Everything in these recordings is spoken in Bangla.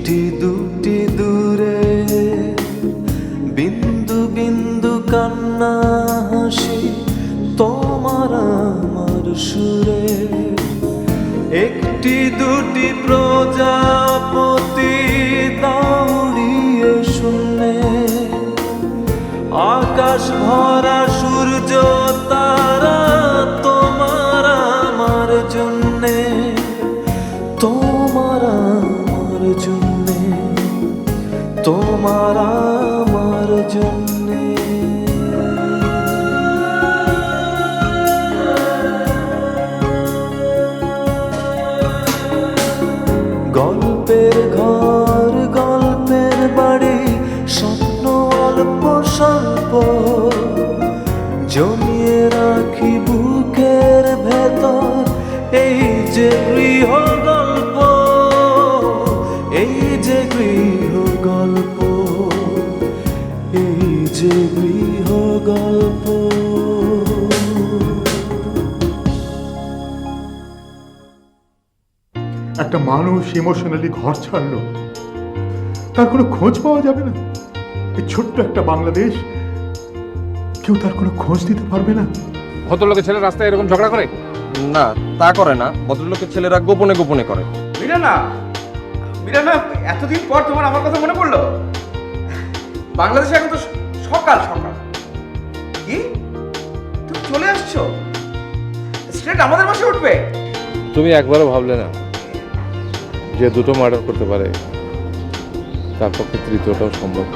একটি দুটি দূরে বিন্দু বিন্দু কান্না হাসি তোমার আমার সুরে, একটি দুটি প্রজাপতি দাউড়িয়ে শূন্যে, আকাশ ভরা সূর্য তারা তোমার আমার জন্যে, তোমার আমার জন্যে, তোমার আমার জন্যে। গল্পের ঘর গল্পের বাড়ি স্বপ্ন অল্প স্বল্প জমিয়ে রাখি বুকের ভেতর, এই যে গৃহ গল্প, এই যে গৃহ গল্প, এই যে গৃহ গল্প। একটা মানুষ ইমোশনালি ঘর ছাড়লো, তার কোনো খোঁজ পাওয়া যাবে না। এই ছোট্ট একটা বাংলাদেশ, কেউ তার কোনো খোঁজ দিতে পারবে না। ভদ্রলোকের ছেলে রাস্তায় এরকম ঝগড়া করে? না, তা করে না। ভদ্রলোকের ছেলেরা গোপনে গোপনে করে। মিরানা, মিরানা, এতদিন পর তোমার আমার কথা মনে পড়লো? বাংলাদেশে এখন তো সকাল সকাল। কি তুমি চলে আসছো? স্ট্রেট আমাদের বাসে উঠবে? তুমি একবারও ভাবলে না যে দুটো মার্ডার করতে পারে তার পক্ষে তৃতীয়টাও সম্ভব?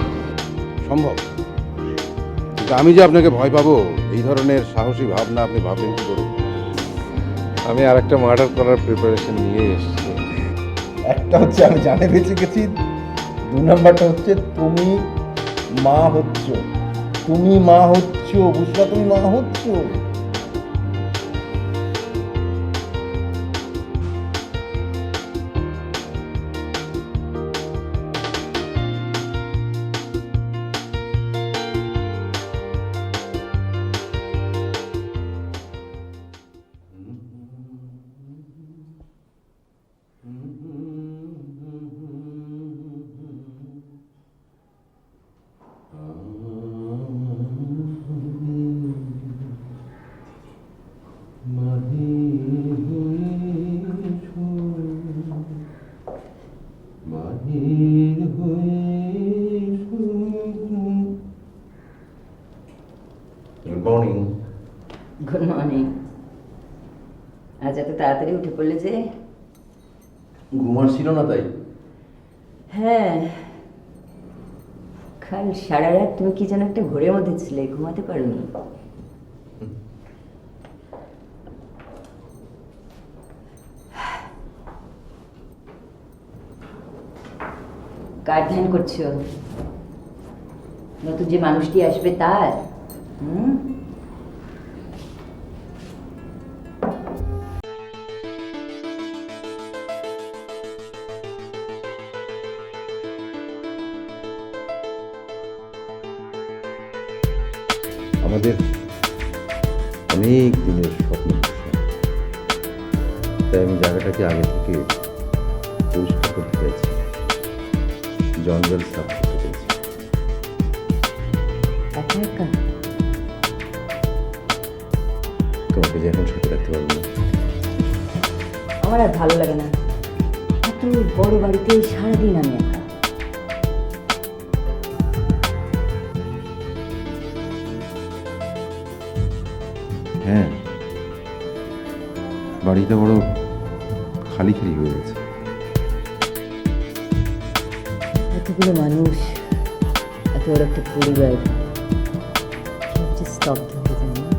সম্ভব, কিন্তু আমি যে আপনাকে ভয় পাবো এই ধরনের সাহসী ভাবনা আপনি ভাবলেন কি করে? আমি আর একটা মার্ডার করার প্রিপারেশন নিয়ে এসেছি। একটা হচ্ছে আমি জানে বেঁচে গেছি, 2 নাম্বারটা হচ্ছে তুমি মা হচ্ছ, তুমি মা হচ্ছ, বুঝলা? তুমি মা হচ্ছ। Good morning. Good morning. আজ এত তাড়াতাড়ি উঠে পড়লে যে? ঘুমার ছিল না তাই? হ্যাঁ, কাল সারা রাত তুমি কি যেন একটা ঘোরের মধ্যে ছিলে, ঘুমাতে পারোনি। কার ধ্যান করছো? নতুন যে মানুষটি আসবে তার? আমাদের অনেক দিনের স্বপ্ন, তাই আমি জায়গাটাকে আগে থেকে পরিষ্কার করতে চাইছি, জঙ্গল সাফ করতে চাইছি। একা একা? তোমাকে যে এখন সাথে রাখতে পারবো না। আমার আর ভালো লাগে না, এত বড় বাড়িতে সারাদিন আমি একা। হ্যাঁ, বাড়িটা বড় খালি খালি হয়ে গেছে। এতগুলো মানুষ, এত বড় একটা পরিবার, স্তব্ধ হয়ে যায় না?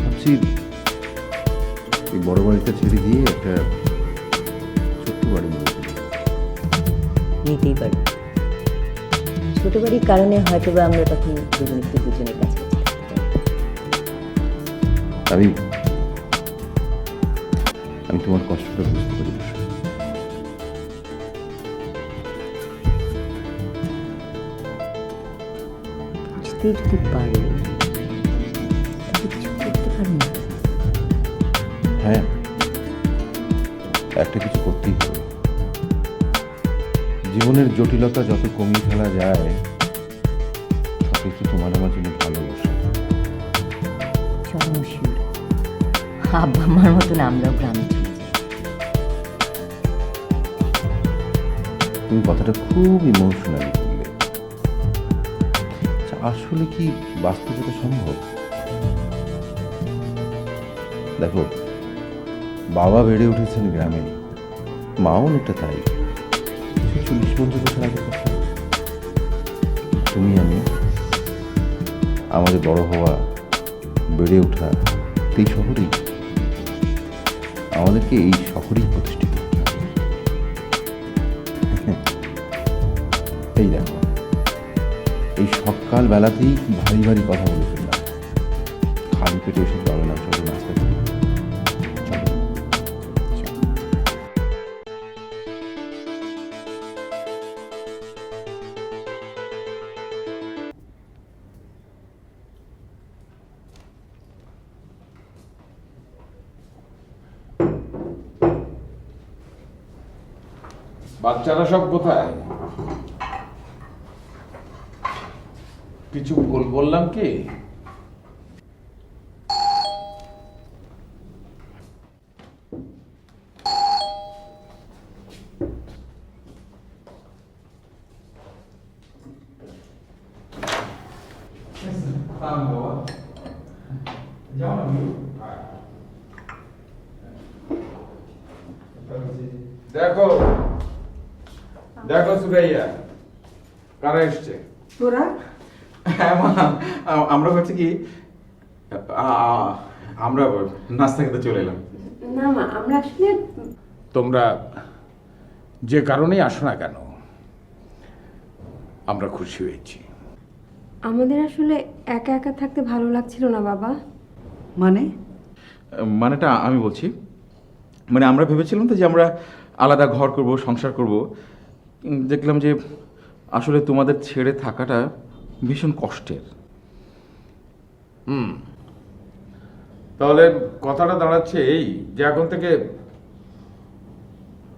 ভাবছি এই বড় বাড়িটা ছেড়ে দিয়ে একটা ছোট্ট বাড়ি নিতেই পারি। ছোট বাড়ির কারণে হয়তো বা আমরা তখন দুজন একটু দুজনের কাছে আমি আমি তোমার কষ্টটা বুঝতে পারি। বুঝতেই যদি পারি, কিছু করতে পারি না। হ্যাঁ, একটা কিছু করতেই হবে। জীবনের জটিলতা যত কমিয়ে ফেলা যায় তত একটু তোমার আমার জন্য ভালোবাসা। চলো মশিউর, আব্বা আমার মতন আমরাও গ্রামে চলে যাই। তুমি কথাটা খুব ইমোশনালি বললে। আচ্ছা, আসলে কি বাস্তবতা সম্ভব? দেখো, বাবা বেড়ে উঠেছেন গ্রামে, মাও অনেকটা তাই। 40-50 বছর আগে কথা। তুমি আমি আমাদের বড় হওয়া, বেড়ে ওঠা এই শহরেই, আমাদেরকে এই শহরেই প্রতিষ্ঠিত করতে হবে। এই দেখো, এই সকাল বেলাতেই কি ভারী ভারী কথা বলে ফেললাম। খালি পেটে এসে চলে না, চলো নাস্তা করি। চলো। বাচ্চারা সব কোথায়? কিছু বললাম কি? দেখো দেখো সুরাইয়া, কারা এসছে? তোরা? হ্যাঁ মা, আমরা হচ্ছে কি আমরা নাস্তা খেতে চলে এলাম। না মা, আমরা আসলে তোমরা যে কারণেই আসো না কেন, আমরা খুশি হয়েছি। আমাদের আসলে একা একা থাকতে ভালো লাগছিল না বাবা। মানেটা আমি বলছি, মানে আমরা ভেবেছিলাম তো যে আমরা আলাদা ঘর করব, সংসার করব। দেখলাম যে আসলে তোমাদের ছেড়ে থাকাটা ভীষণ কষ্টের। তাহলে কথাটা দাঁড়াচ্ছে এই যে এখন থেকে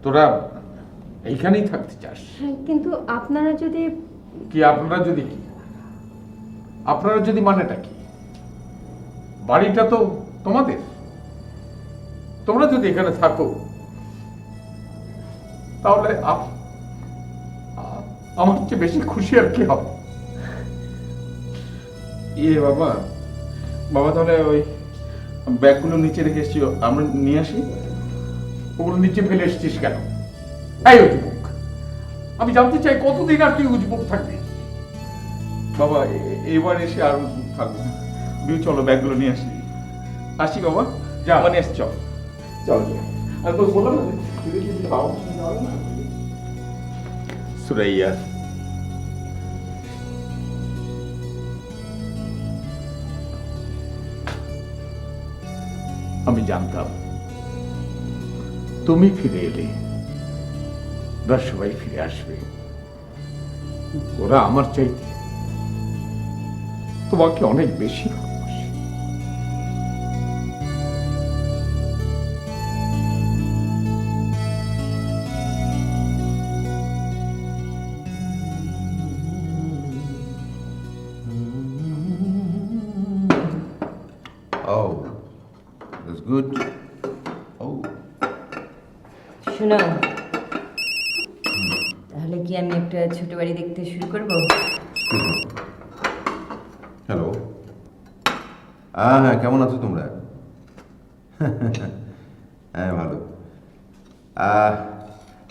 তোরা এইখানেই থাকতে চাস? হ্যাঁ, কিন্তু আপনারা যদি কি আপনারা যদি কি? আপনারা যদি মানেটা কি? বাড়িটা তো তোমাদের। তোমরা যদি এখানে থাকো তাহলে আমার চেয়ে বেশি খুশি আর কি হবে? বাবা বাবা তাহলে ওই ব্যাগগুলো নিচে রেখে এসেছি, আমরা নিয়ে আসি। ওগুলো নিচে ফেলে এসেছিস কেন? এই উজবুক, আমি জানতে চাই কতদিন আর তুই উজবুক থাকবি? বাবা এবার এসে আর থাকবো না। চলো ব্যাগগুলো নিয়ে আসি। আসি বাবা, যা। মানে এসছি, চল চল। আর তো বললাম না সুরাইয়া, আমি জানতাম তুমি ফিরে এলে ওরা সবাই ফিরে আসবে। ওরা আমার চাইতে তোমাকে অনেক বেশি ভালোবাসে। Oh, that's good. Oh. শোনো, তাহলে কি আমি একটা ছোট বাড়ি দেখতে শুরু করব? হ্যালো, হ্যাঁ, কেমন আছো তোমরা? হ্যাঁ, ভালো।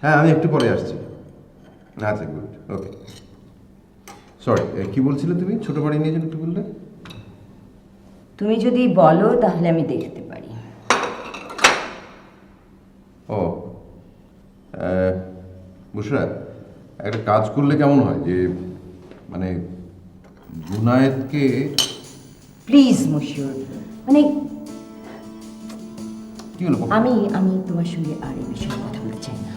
হ্যাঁ, আমি একটু পরে আসছি। আচ্ছা, গুড, ওকে। সরি, কি বলছিলে তুমি? ছোট বাড়ি নিয়ে যেন একটু বললে। তুমি যদি বলো তাহলে আমি দেখতে পারি। ও, বুশরা, একটা কাজ করলে কেমন হয় যে মানে জুনায়েদকে। প্লিজ মশিউর, মানে কি হলো? আমি তোমার সঙ্গে আর এই বিষয়ে কথা বলতে চাই না।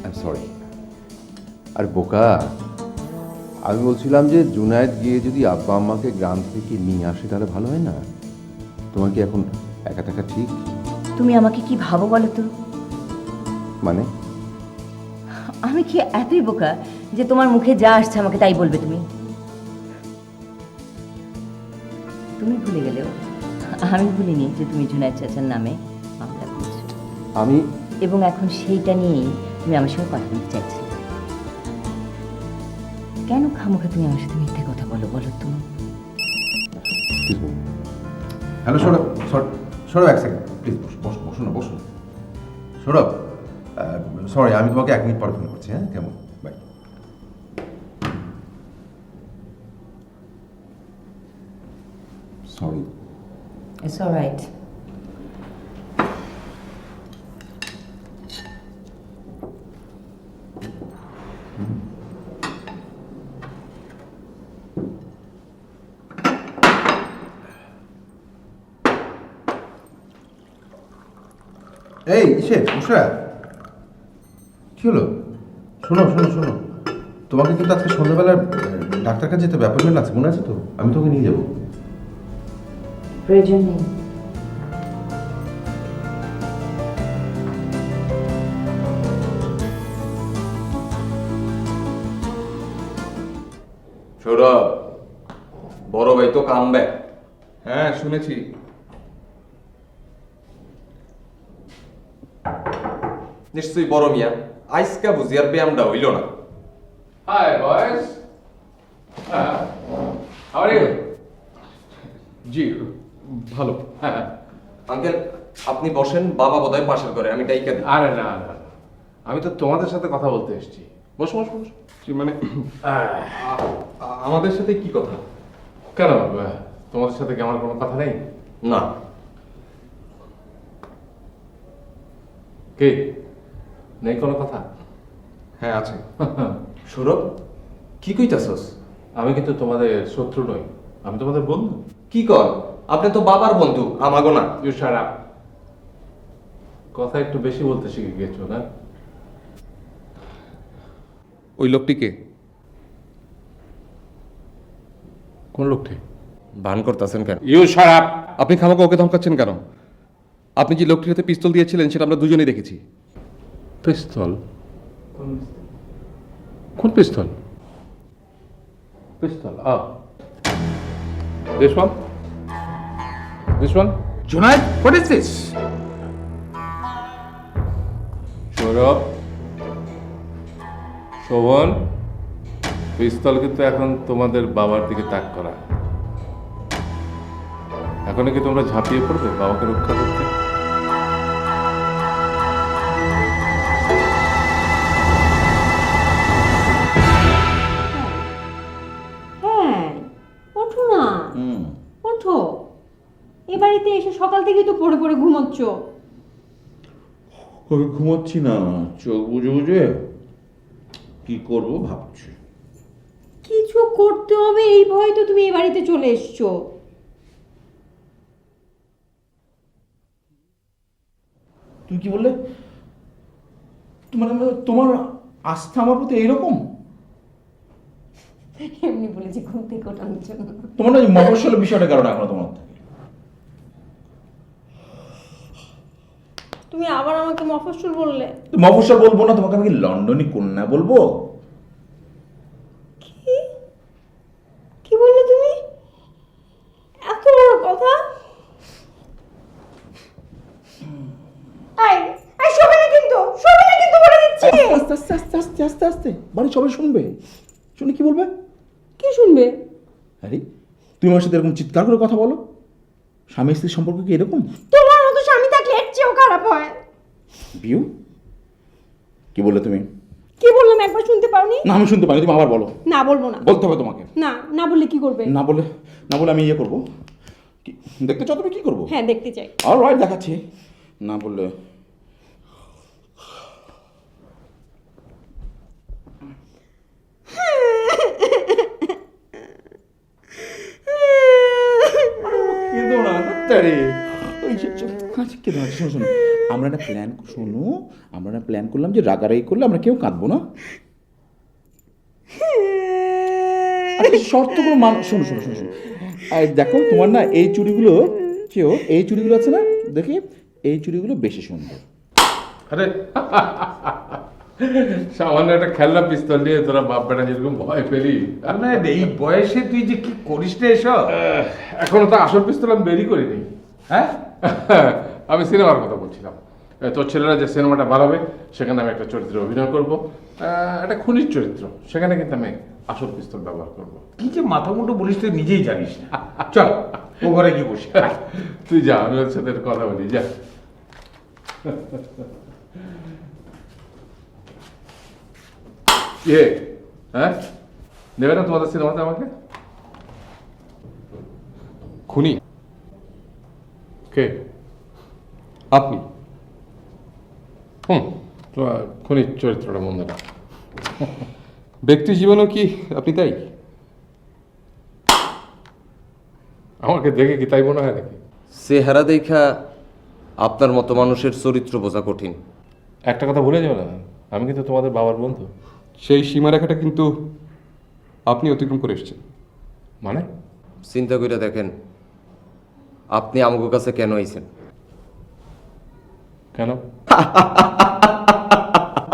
I am sorry. আর বোকা, আমি বলছিলাম যে জুনায়েদ গিয়ে যদি আব্বা আম্মাকে গ্রাম থেকে নিয়ে আসে তাহলে ভালো হয় না? তোমার কি এখন একা থাকা ঠিক? তুমি আমাকে কি ভাবো বলো তো? মানে আমি কি এতই বোকা যে তোমার মুখে যা আসছে আমাকে তাই বলবে তুমি? তুমি ভুলে গেলেও আমি ভুলিনি যে তুমি জুনায়েদ চাচার নামে মামলা করেছো, আমি এবং এখন সেইটা নিয়েই তুমি আমার সঙ্গে কথা বলতে চাইছিলে। কেন খামোখা তুমি আমার সাথে মিথ্যে কথা বলো বলো তুমি? হ্যালো সৌরভ, সৌরভ এক সেকেন্ড প্লিজ বসো না, বসো। সৌরভ, সরি, আমি তোমাকে 1 মিনিট পরে ফোন করছি। হ্যাঁ, কেমন? Bye. Sorry. It's all right. এই ইসে উষা, কি হলো? শোনো শোনো শোনো, তোমাকে কিন্তু আজকে সন্ধ্যাবেলা ডাক্তার কাছে যেতে হবে, অ্যাপয়েন্টমেন্ট আছে, মনে আছে তো? আমি তোকে নিয়ে যাবো। প্রয়োজন নেই। সৌরভ, বড় ভাই তো কাম ব্যাক। হ্যাঁ শুনেছি। নিশ্চয়ই বড় মিয়া আইসকা বুঝি আর ব্যায়ামটা হইল না। হাই বয়েস, হাউ আর ইউ? জি ভালো। হ্যাঁ আঙ্কেল আপনি বসেন, বাবা বোধহয় পাশের ঘরে, আমি ডাইকা দিই। আরে না না না, আমি তো তোমাদের সাথে কথা বলতে এসেছি। বসো বসো বসো। মানে আমাদের সাথে কি কথা? কেন, তোমাদের সাথে কি আমার কোনো কথা নেই? না। কি নেই কোনো কথা? হ্যাঁ আছে। সৌরভ কি কইতাছস? আমি কিন্তু তোমাদের শত্রু নই, আমি তোমাদের বন্ধু। কি কর? আপনি তো বাবার বন্ধু, আমাগো না। You shut up. কথা একটু বেশি বলতে শিখে গেছো না? ওই লোকটিকে কোন লোকটি? ভান করতেছেন কেন? You shut up. আপনি খামাকে ওকে ধমকাচ্ছেন কেন? আপনি যে লোকটির হাতে পিস্তল দিয়েছিলেন সেটা আমরা দুজনেই দেখেছি। পিস্তল? কোন pistol? Pistol? This one? This one? Junaid, what is this? Sourav, Shovon, pistol কিন্তু এখন তোমাদের বাবার দিকে তাক করা। এখন কি তোমরা ঝাঁপিয়ে পড়বে বাবাকে রক্ষা করতে? হ্যাঁ, ওঠো না, ওঠো। এ বাড়িতে এসে সকাল থেকেই তো পড়ে পড়ে ঘুমোচ্ছ। আমি ঘুমোচ্ছি না, চোখ বুঝে বুঝে কি করব ভাবছি। কিছু করতে হবে এই ভয় তো তুমি এই বাড়িতে চলে এসছো। তুমি কি বললে? মানে তোমার আস্থা আমার প্রতি এইরকম? এমনি বলেছি ঘুম থেকে ওঠানোর জন্য। তোমার ওই মফস্বলের বিষয়টা কারণ এখনো তোমার থাকে। তুমি আবার আমাকে মফস্বল বললে। মফস্বল বলবো না, তোমাকে আমি কি লন্ডনী কন্যা বলবো? কি বললে তুমি? এত বড় কথা? আই আই শোবে না কিন্তু বলে দিচ্ছি। আস্তে আস্তে আস্তে আস্তে আস্তে আস্তে বাড়ি সবাই শুনবে। শুনে কি বলবে? কি শুনবে? আরে তুমি আমার সাথে এরকম চিৎকার করে কথা বলো? স্বামী স্ত্রীর সম্পর্ক কি এরকম? তোমার মতো স্বামী থাকলে এর চেয়েও খারাপ হয়। বিউ, কি বললে তুমি? কি বললাম একবার শুনতে পাওনি? না আমি শুনতে পাইনি, তুমি আবার বলো। না বলবো না। বলতে হবে তোমাকে। না না বললে কি করবে? না বলে আমি ইয়ে করবো। দেখতে চাও তুমি কি করবো? হ্যাঁ দেখতে চাই। অলরাইট, দেখাচ্ছি। না বললে কেঁদো না ডাক্তারে। শোনো শোনো, আমরা একটা প্ল্যান করলাম যে রাগারাগি করলে আমরা কেউ কাঁদবো না। শর্ত কোনো শোনো শোনো শোনো শোনো, দেখো তোমার না এই চুড়িগুলো আছে না, দেখি এই চুড়িগুলো বেশি সুন্দর। আরে সামান্য একটা খেলনা পিস্তল নিয়ে তোরা বাপ বেটা যেরকম ভয় পেলি, না এই বয়সে তুই যে কি করিস রে এসব? এখনো তো আসল পিস্তল আমি বেরই করিনি। হ্যাঁ, আমি সিনেমার কথা বলছিলাম। তোর ছেলেরা যে সিনেমাটা বানাবে সেখানে আমি একটা চরিত্রে অভিনয় করব, একটা খুনির চরিত্র। সেখানে কিন্তু আমি আসল পিস্তল ব্যবহার করব। কি যে মাথা মুন্ডু বলিস তুই নিজেই জানিস না। চল ও ঘরে গিয়ে বসি। তুই যা, আমি ওর সাথে কথা বলি, যা। এ হ্যাঁ, নেবে না তোমাদের সিনেমাতে আমাকে? খুনি কে? আপনি। তোমার খুনির চরিত্রটা মন্দ না। ব্যক্তি জীবনও কি আপনি তাই? আমাকে দেখে কি তাই মনে হয় নাকি? চেহারা দেখা আপনার মতো মানুষের চরিত্র বোঝা কঠিন। একটা কথা ভুলে যাও না, আমি কিন্তু তোমাদের বাবার বন্ধু। সেই সীমারেখাটা কিন্তু আপনি অতিক্রম করে এসেছেন। মানে? চিন্তা করে দেখেন, আপনি আমাকে কাছে কেন আইছেন? কেন?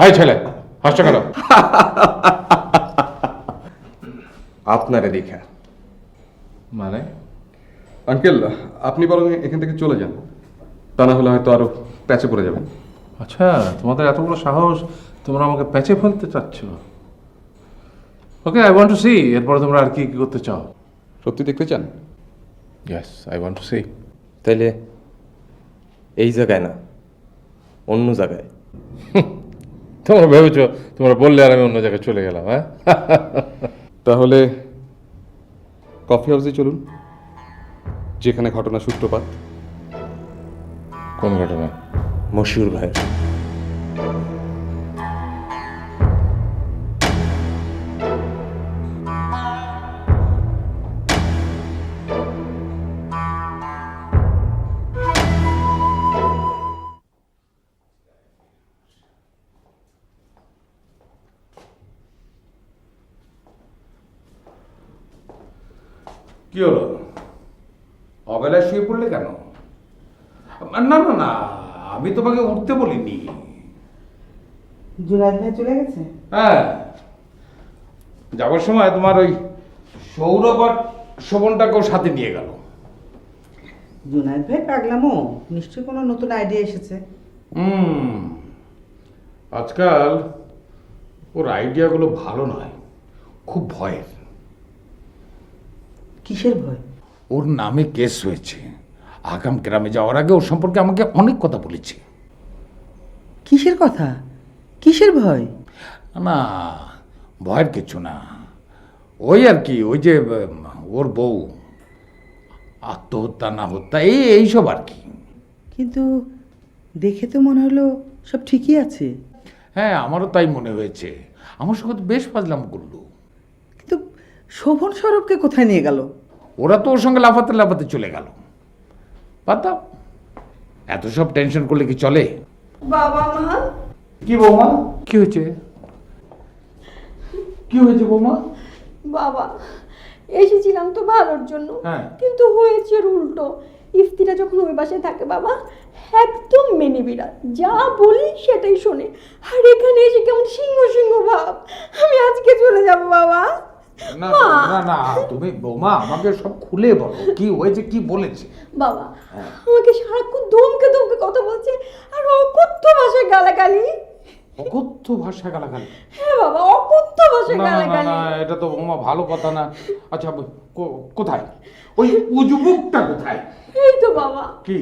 এই ছেলে হাসছো কেন? আপনারে দেখা। মানে? আঙ্কেল, আপনি বরং এখান থেকে চলে যান, তা না হলে হয়তো আরো প্যাচে পড়ে যাবেন। আচ্ছা, তোমাদের এত বড় সাহস, তোমরা আমাকে প্যাচে ফেলতে চাচ্ছ? ওকে, আই ওয়ান্ট টু সি এরপরে তোমরা আর কি কি করতে চাও। সত্যি দেখতে চান? Yes, I want to see. তাইলে এই জায়গায় না, অন্য জায়গায়। তোমরা ভেবেছো তোমরা বললে আর আমি অন্য জায়গায় চলে গেলাম? হ্যাঁ, তাহলে কফি হাউসে চলুন, যেখানে ঘটনা সূত্রপাত। কোন ঘটনা? মশিউর ভাই। কি হলো, অবেলায় শুয়ে পড়লে কেন? না না না, আমি তোমাকে উঠতে বলিনি। জুনায়েদ ভাই চলে গেছে? হ্যাঁ, যাওয়ার সময় তোমার ওই সৌরভ আর শোভনটাকেও সাথে নিয়ে গেল। জুনায়েদ ভাই পাগলামো, নিশ্চয়ই কোনো নতুন আইডিয়া এসেছে। আজকাল ওর আইডিয়াগুলো ভালো নয়, খুব ভয়ের। কিসের ভয়? ওর নামে কেস হয়েছে। আগাম গ্রামে যাওয়ার আগে ওর সম্পর্কে আমাকে অনেক কথা বলেছে। কিসের কথা? কিসের ভয়? না, ভয়ের কিছু না, ওই আর কি, ওই যে ওর বউ আত্মহত্যা না হত্যা এইসব আর কি। কিন্তু দেখে তো মনে হলো সব ঠিকই আছে। হ্যাঁ, আমারও তাই মনে হয়েছে। আমার সঙ্গে তো বেশ ফাজলাম করলো। কিন্তু শোভন সৌরভকে কোথায় নিয়ে গেল? ওরা তো ওর সঙ্গে লাফাতে লাফাতে চলে গেল। বাদ দাও, এত সব টেনশন করলে কি চলে? বাবা মা, কি বৌমা, কি হয়েছে? কি হয়েছে বৌমা? বাবা এসেছিলাম তো ভালোর জন্য, হ্যাঁ। কিন্তু হয়েছে এর উল্টো। ইফতিরা যখন ওই বাসায় থাকে বাবা, একদম মেনে বিড়াল, যা বলি সেটাই শোনে। আর এখানে এসে কেমন সিংহ সিংহ ভাব। আমি আজকে চলে যাব বাবা। না না না, তুমি বৌমা আমাকে সব খুলে বলো, কি হয়েছে, কি বলেছে? বাবা আমাকে সারাক্ষণ ধমকে ধমকে কথা বলছে, আর অকথ্য ভাষায় গালাগালি। অকথ্য ভাষা গালাগালি? হ্যাঁ বাবা, অকথ্য ভাষায় না না গালাগালি। না, এটা তো বৌমা ভালো কথা না। আচ্ছা, কোথায় ওই উজবুকটা কোথায়? এই তো বাবা, কি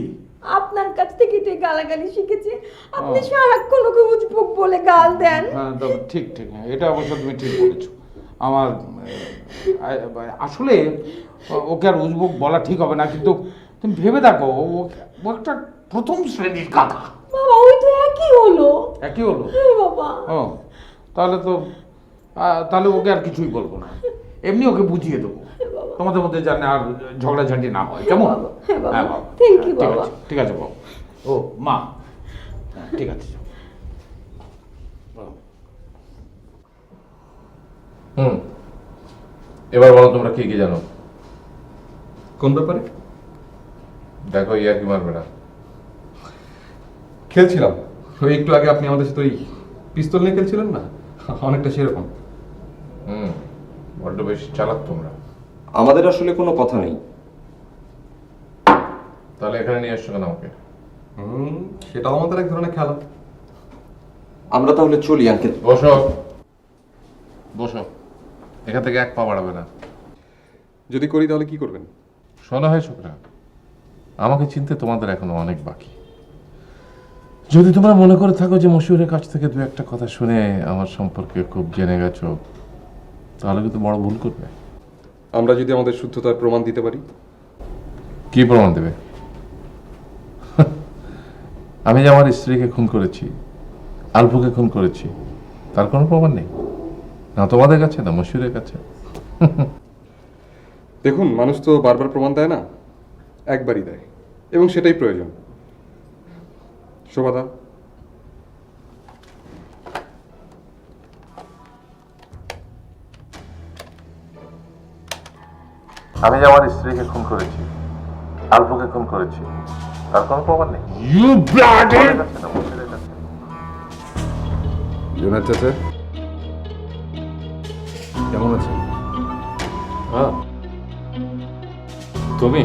আপনার কাছ থেকে তো এই গালাগালি শিখেছে। আপনি সারাক্ষণ ওকে উজবুক বলে গাল দেন। হ্যাঁ, ঠিক ঠিক, এটা অবশ্য তুমি ঠিক বলেছো। আমার আসলে ওকে আর উজবুক বলা ঠিক হবে না, কিন্তু তুমি ভেবে দেখো, ও একটা প্রথম শ্রেণীর গাধা। বাবা ওই তো একই হলো। একই হলো? হ্যাঁ বাবা। ও, তাহলে ওকে আর কিছুই বলবো না, এমনি ওকে বুঝিয়ে দেবো, তোমাদের মধ্যে জানে আর ঝগড়াঝাঁটি না হয়, কেমন? হ্যাঁ বাবা, হ্যাঁ বাবা, থ্যাংক ইউ ঠিক বাবা। আছে, ঠিক আছে বাবু। ও মা, ঠিক আছে। এবার বলো তোমরা কি কি জানো? কোন ব্যাপারে? দেখো ইয়ার কি মারবে না। খেলছিলাম, ওই একটু আগে আপনি আমাদের সাথে ওই পিস্তল নিয়ে খেলছিলেন না, অনেকটা সেরকম। বড্ড বেশি চালাক তোমরা। আমাদের আসলে কোনো কথা নেই। তাহলে এখানে নিয়ে আসছো কেন আমাকে? সেটাও আমাদের এক ধরনের খেলা। আমরা তাহলে চলি আঙ্কেল। বসো বসো, এখান থেকে এক পা বাড়াবে না। যদি করি তাহলে কি করবেন? শোনা হয় ছোকরা, আমাকে চিনতে তোমাদের এখনো অনেক বাকি। যদি তোমরা মনে করে থাকো যে মশিউরের কাছ থেকে দু একটা কথা শুনে আমার সম্পর্কে খুব জেনে গেছো, তাহলে কিন্তু বড় ভুল করবে। আমরা যদি আমাদের শুদ্ধতার প্রমাণ দিতে পারি। কি প্রমাণ দেবে? আমি যে আমার স্ত্রীকে খুন করেছি, আলফুকে খুন করেছি, তার কোনো প্রমাণ নেই, না তোমাদের কাছে না মশিউরের কাছে। দেখুন, মানুষ তো বারবার প্রমাণ দেয় না, একবারই দেয়, এবং সেটাই প্রয়োজন। শোভাদা, আমি যে আমার স্ত্রীকে খুন করেছি, আলফুকে খুন করেছি, তার কোনো প্রমাণ নেই। জোনায়েদ চাচা কেমন আছেন? হ্যাঁ, তুমি?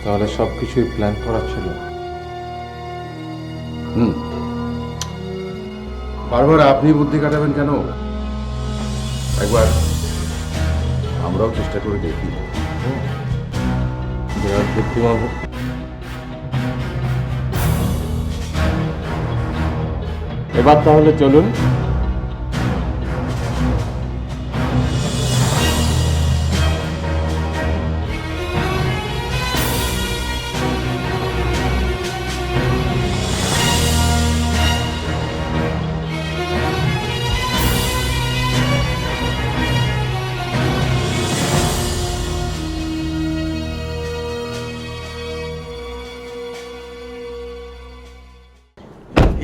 তাহলে সবকিছুই প্ল্যান করা ছিল। বারবার আপনি বুদ্ধি কাটাবেন কেন? একবার আমরাও চেষ্টা করে দেখি। বুদ্ধিমান হোক। এবার তাহলে চলুন।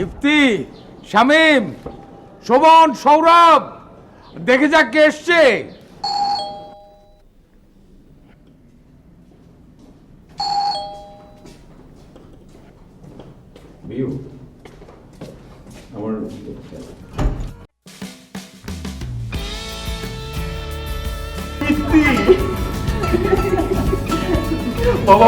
ইফতি, শামীম, শোভন, সৌরভ, দেখে যাক কে এসছে। বাবা